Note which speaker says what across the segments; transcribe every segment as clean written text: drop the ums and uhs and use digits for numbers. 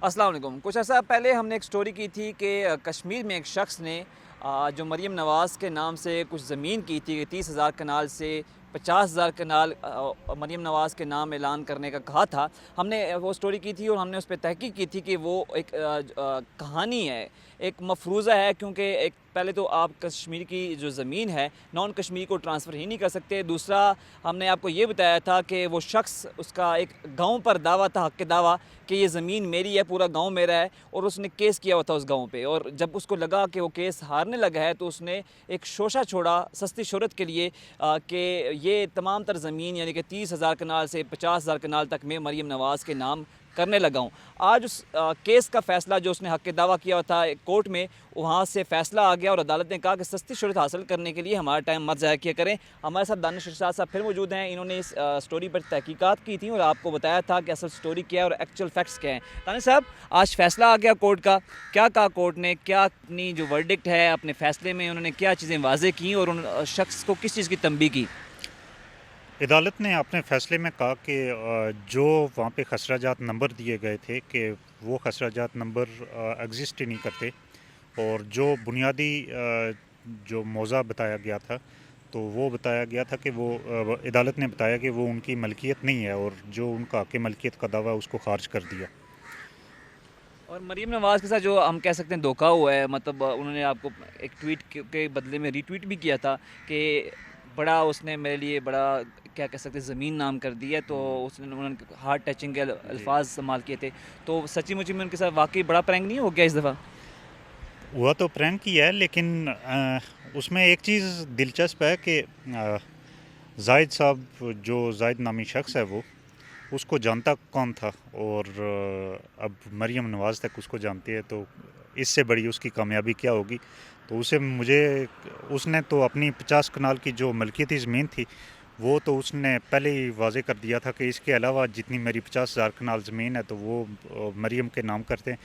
Speaker 1: السلام علیکم۔ کچھ عرصہ پہلے ہم نے ایک سٹوری کی تھی کہ کشمیر میں ایک شخص نے جو مریم نواز کے نام سے کچھ زمین کی تھی کہ 30,000 کنال سے 50,000 کنال مریم نواز کے نام اعلان کرنے کا کہا تھا۔ ہم نے وہ سٹوری کی تھی اور ہم نے اس پہ تحقیق کی تھی کہ وہ ایک کہانی ہے، ایک مفروضہ ہے، کیونکہ ایک پہلے تو آپ کشمیر کی جو زمین ہے نان کشمیری کو ٹرانسفر ہی نہیں کر سکتے۔ دوسرا ہم نے آپ کو یہ بتایا تھا کہ وہ شخص، اس کا ایک گاؤں پر دعویٰ تھا، حق دعویٰ کہ یہ زمین میری ہے، پورا گاؤں میرا ہے، اور اس نے کیس کیا ہوا تھا اس گاؤں پہ، اور جب اس کو لگا کہ وہ کیس ہارنے لگا ہے تو اس نے ایک شوشہ چھوڑا سستی شہرت کے لیے کہ یہ تمام تر زمین یعنی کہ 30,000 کنال سے 50,000 کنال تک میں مریم نواز کے نام کرنے لگا ہوں۔ آج اس کیس کا فیصلہ جو اس نے حق دعویٰ کیا تھا کورٹ میں، وہاں سے فیصلہ آ گیا اور عدالت نے کہا کہ سستی شہرت حاصل کرنے کے لیے ہمارا ٹائم مت ضائع کیا کریں۔ ہمارے ساتھ دانش ارشاد صاحب پھر موجود ہیں۔ انہوں نے اس سٹوری پر تحقیقات کی تھیں اور آپ کو بتایا تھا کہ اصل سٹوری کیا ہے اور ایکچوئل فیکٹس کیا ہیں۔ دانش صاحب، آج فیصلہ آ گیا کورٹ کا، کیا کہا کورٹ نے؟ کیا اپنی جو ورڈکٹ ہے اپنے فیصلے میں انہوں نے کیا چیزیں واضح کیں اور ان شخص کو کس چیز کی تنبیہ کی؟
Speaker 2: عدالت نے اپنے فیصلے میں کہا کہ جو وہاں پہ خسرہ جات نمبر دیے گئے تھے کہ وہ خسرہ جات نمبر ایگزسٹ ہی نہیں کرتے، اور جو بنیادی جو موضوع بتایا گیا تھا تو وہ بتایا گیا تھا کہ وہ عدالت نے بتایا کہ وہ ان کی ملکیت نہیں ہے، اور جو ان کا حق ملکیت کا دعویٰ اس کو خارج کر دیا۔
Speaker 1: اور مریم نواز کے ساتھ جو ہم کہہ سکتے ہیں دھوکہ ہوا ہے، مطلب انہوں نے آپ کو ایک ٹویٹ کے بدلے میں ری ٹویٹ بھی کیا تھا کہ بڑا اس نے میرے لیے بڑا کیا کہہ سکتے ہیں زمین نام کر دی ہے، تو اس نے انہوں نے ہارٹ ٹچنگ الفاظ استعمال کیے تھے، تو سچی مچی میں ان کے ساتھ واقعی بڑا پرینک نہیں ہو گیا اس دفعہ؟
Speaker 2: ہوا تو پرینک ہی ہے، لیکن اس میں ایک چیز دلچسپ ہے کہ زاہد صاحب، جو زاہد نامی شخص ہے، وہ اس کو جانتا کون تھا، اور اب مریم نواز تک اس کو جانتی ہے، تو اس سے بڑی اس کی کامیابی کیا ہوگی؟ تو اس نے تو اپنی 50 کنال کی جو ملکیتی زمین تھی وہ تو اس نے پہلے ہی واضح کر دیا تھا کہ اس کے علاوہ جتنی میری 50,000 کنال زمین ہے تو وہ مریم کے نام کرتے ہیں،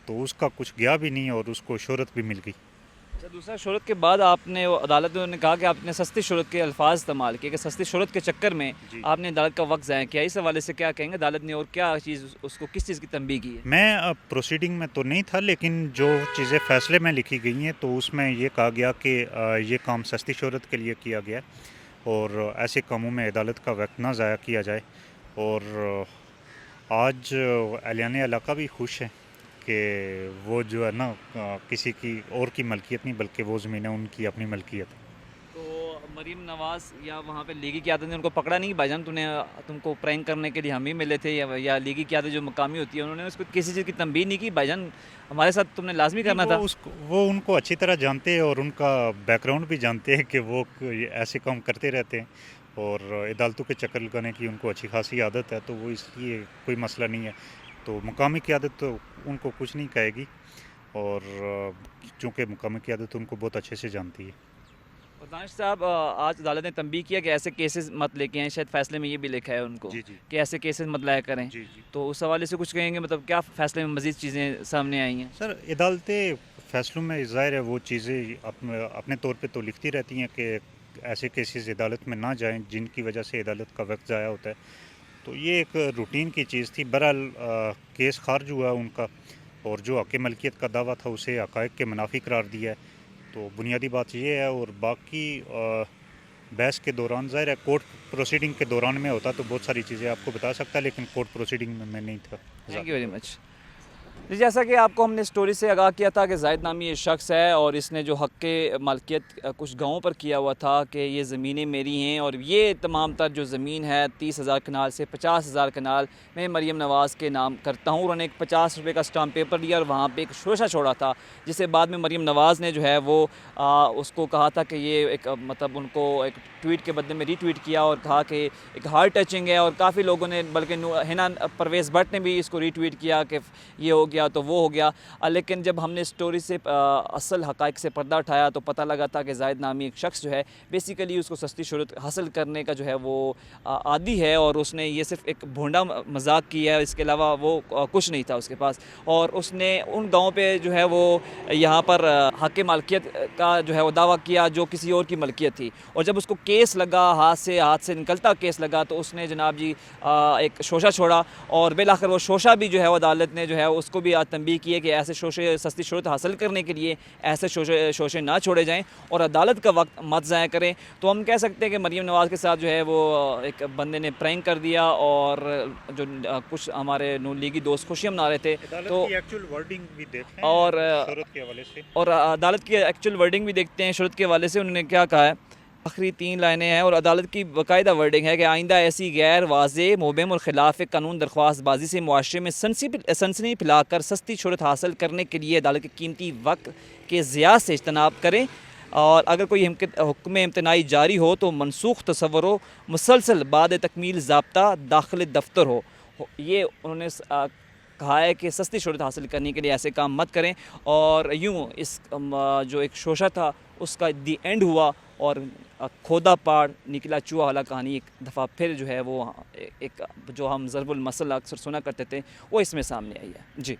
Speaker 2: تو اس کا کچھ گیا بھی نہیں اور اس کو شہرت بھی مل گئی۔
Speaker 1: اچھا، دوسرا شہرت کے بعد آپ نے عدالت نے کہا کہ آپ نے سستی شہرت کے الفاظ استعمال کیے، کہ سستی شہرت کے چکر میں آپ نے عدالت کا وقت ضائع کیا، اس حوالے سے کیا کہیں گے؟ عدالت نے اور کیا چیز اس کو کس چیز کی تنبیہ کی ہے؟
Speaker 2: میں پروسیڈنگ میں تو نہیں تھا، لیکن جو چیزیں فیصلے میں لکھی گئی ہیں تو اس میں یہ کہا گیا کہ یہ کام سستی شہرت کے لیے کیا گیا ہے، اور ایسے کاموں میں عدالت کا وقت نہ ضائع کیا جائے، اور آج اہلیان علاقہ بھی خوش ہیں کہ وہ جو ہے نا کسی کی اور کی ملکیت نہیں بلکہ وہ زمینیں ان کی اپنی ملکیت ہے۔
Speaker 1: تو مریم نواز یا وہاں پہ لیگی قیادت نے ان کو پکڑا نہیں کہ بھائی جان تم کو پرینک کرنے کے لیے ہم ہی ملے تھے، یا لیگی قیادت جو مقامی ہوتی ہے انہوں نے اس کو کسی چیز کی تنبیہ نہیں کی بھائی جان ہمارے ساتھ تم نے لازمی کرنا تھا؟
Speaker 2: وہ ان کو اچھی طرح جانتے ہیں اور ان کا بیک گراؤنڈ بھی جانتے ہیں کہ وہ ایسے کام کرتے رہتے ہیں، اور عدالتوں کے چکر لگانے کی ان کو اچھی خاصی عادت ہے، تو وہ اس لیے کوئی مسئلہ نہیں ہے، تو مقامی قیادت تو ان کو کچھ نہیں کہے گی، اور چونکہ مقامی قیادت ان کو بہت اچھے سے جانتی ہے۔
Speaker 1: اور دانش صاحب، آج عدالت نے تنبیہ کیا کہ ایسے کیسز مت لے کے آئیں، شاید فیصلے میں یہ بھی لکھا ہے ان کو
Speaker 2: جی جی
Speaker 1: کہ ایسے کیسز مت لایا کریں،
Speaker 2: جی جی
Speaker 1: تو اس حوالے سے کچھ کہیں گے؟ مطلب کیا فیصلے میں مزید چیزیں سامنے آئی ہیں؟
Speaker 2: سر، عدالتیں فیصلوں میں ظاہر ہے وہ چیزیں اپنے طور پہ تو لکھتی رہتی ہیں کہ ایسے کیسز عدالت میں نہ جائیں جن کی وجہ سے عدالت کا وقت ضائع ہوتا ہے، تو یہ ایک روٹین کی چیز تھی۔ بہرحال کیس خارج ہوا ان کا، اور جو حق ملکیت کا دعویٰ تھا اسے حقائق کے منافی قرار دیا ہے، تو بنیادی بات یہ ہے، اور باقی بحث کے دوران ظاہر ہے کورٹ پروسیڈنگ کے دوران میں ہوتا تو بہت ساری چیزیں آپ کو بتا سکتا، لیکن کورٹ پروسیڈنگ میں نہیں تھا۔
Speaker 1: Thank you very much. جیسا کہ آپ کو ہم نے سٹوری سے آگاہ کیا تھا کہ زاہد نامی یہ شخص ہے، اور اس نے جو حق کے مالکیت کچھ گاؤں پر کیا ہوا تھا کہ یہ زمینیں میری ہیں، اور یہ تمام تر جو زمین ہے 30,000 کنال سے 50,000 کنال میں مریم نواز کے نام کرتا ہوں۔ انہوں نے ایک 50 روپے کا اسٹامپ پیپر لیا اور وہاں پہ ایک شوشہ چھوڑا تھا، جسے بعد میں مریم نواز نے جو ہے وہ اس کو کہا تھا کہ یہ ایک مطلب ان کو ایک ٹویٹ کے بدلے میں ری ٹویٹ کیا اور کہا کہ ایک ہارٹ ٹچنگ ہے، اور کافی لوگوں نے، بلکہ ہنا پرویز بٹ نے بھی اس کو ری ٹویٹ کیا کہ یہ ہو گیا تو وہ ہو گیا، لیکن جب ہم نے سٹوری سے اصل حقائق سے پردہ اٹھایا تو پتہ لگا تھا کہ زاہد نامی ایک شخص جو ہے بیسیکلی اس کو سستی شہرت حاصل کرنے کا جو ہے وہ عادی ہے، اور اس نے یہ صرف ایک بھونڈا مذاق کیا ہے، اس کے علاوہ وہ کچھ نہیں تھا اس کے پاس، اور اس نے ان گاؤں پہ جو ہے وہ یہاں پر حق مالکیت کا جو ہے وہ دعویٰ کیا جو کسی اور کی ملکیت تھی، اور جب اس کو کیس لگا، ہاتھ سے نکلتا کیس لگا، تو اس نے جناب جی ایک شوشہ چھوڑا، اور بالآخر وہ شوشہ بھی جو ہے وہ عدالت نے جو ہے اس کو بھی بھی آج تنبیہ کی ہے کہ ایسے شوشے سستی شہرت حاصل کرنے کے لیے ایسے شوشے نہ چھوڑے جائیں اور عدالت کا وقت مت ضائع کریں. تو ہم کہہ سکتے ہیں کہ مریم نواز کے ساتھ جو ہے وہ ایک بندے نے پرینک کر دیا اور جو کچھ ہمارے نون لیگی دوست خوشیاں منا رہے تھے تو
Speaker 2: ایکچوئل ورڈنگ بھی دیکھیں
Speaker 1: اور
Speaker 2: شہرت کے حوالے سے
Speaker 1: اور عدالت کی ایکچوئل ورڈنگ بھی دیکھتے ہیں شہرت کے حوالے سے. انہوں نے کیا کہا ہے, آخری 3 لائنیں ہیں اور عدالت کی باقاعدہ ورڈنگ ہے کہ آئندہ ایسی غیر واضح مبہم اور خلاف قانون درخواست بازی سے معاشرے میں سنسنی پھیلا کر سستی شہرت حاصل کرنے کے لیے عدالت کے قیمتی وقت کے ضیاع سے اجتناب کریں اور اگر کوئی حکم امتناعی جاری ہو تو منسوخ تصور ہو, مسلسل بعد تکمیل ضابطہ داخل دفتر ہو. یہ انہوں نے کہا ہے کہ سستی شہرت حاصل کرنے کے لیے ایسے کام مت کریں. اور یوں اس جو ایک شوشہ تھا اس کا دی اینڈ ہوا اور کھودا پاڑ نکلا چوہا والا کہانی ایک دفعہ پھر جو ہے وہ ایک جو ہم ضرب المثل اکثر سنا کرتے تھے وہ اس میں سامنے آئی ہے. جی.